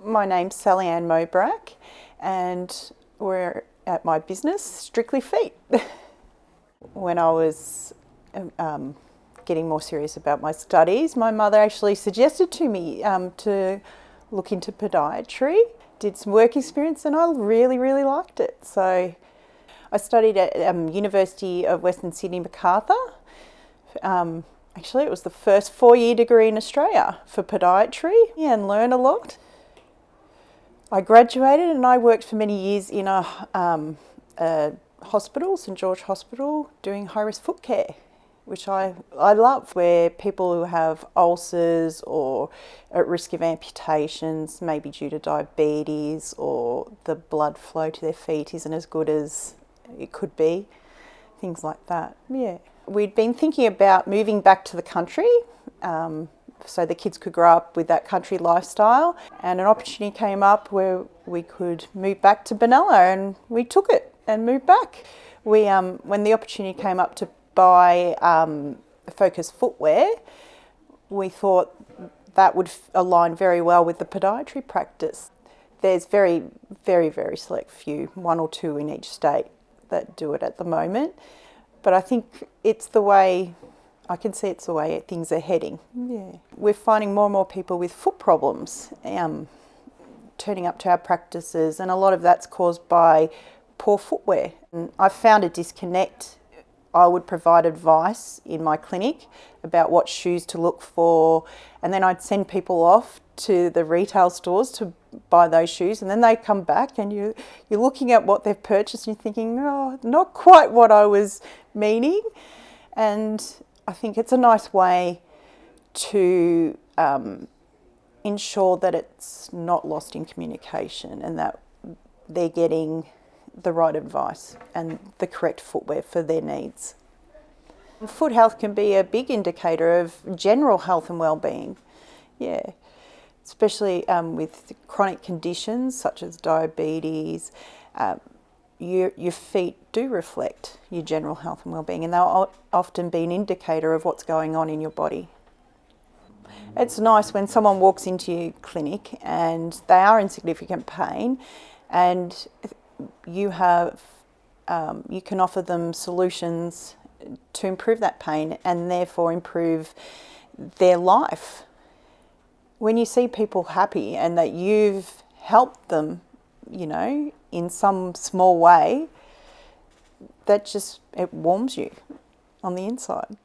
My name's Sally Ann Moubarak and we're at my business, Strictly Feet. When I was getting more serious about my studies, my mother actually suggested to me to look into podiatry. Did some work experience and I really liked it. So I studied at University of Western Sydney Macarthur. Actually, it was the first 4-year degree in Australia for podiatry, and learned a lot. I graduated and I worked for many years in a hospital, St George Hospital, doing high-risk foot care, which I love, where people who have ulcers or at risk of amputations, maybe due to diabetes or the blood flow to their feet isn't as good as it could be, things like that. Yeah. We'd been thinking about moving back to the country so the kids could grow up with that country lifestyle, and an opportunity came up where we could move back to Benalla, and we took it and moved back. We, when the opportunity came up to buy Fokus Footware, we thought that would align very well with the podiatry practice. There's very select few, 1 or 2 in each state that do it at the moment. But I think it's the way, I can see it's the way things are heading. Yeah. We're finding more and more people with foot problems turning up to our practices, and a lot of that's caused by poor footwear. And I found a disconnect. I would provide advice in my clinic about what shoes to look for, and then I'd send people off to the retail stores to buy those shoes, and then they come back and you're looking at what they've purchased and you're thinking, oh, not quite what I was meaning. And I think it's a nice way to ensure that it's not lost in communication and that they're getting the right advice and the correct footwear for their needs. Foot health can be a big indicator of general health and well-being. Yeah. Especially with chronic conditions such as diabetes, your feet do reflect your general health and well-being, and they'll often be an indicator of what's going on in your body. It's nice when someone walks into your clinic and they are in significant pain, and you can offer them solutions to improve that pain and therefore improve their life. When you see people happy and that you've helped them, you know, in some small way, that just, it warms you on the inside.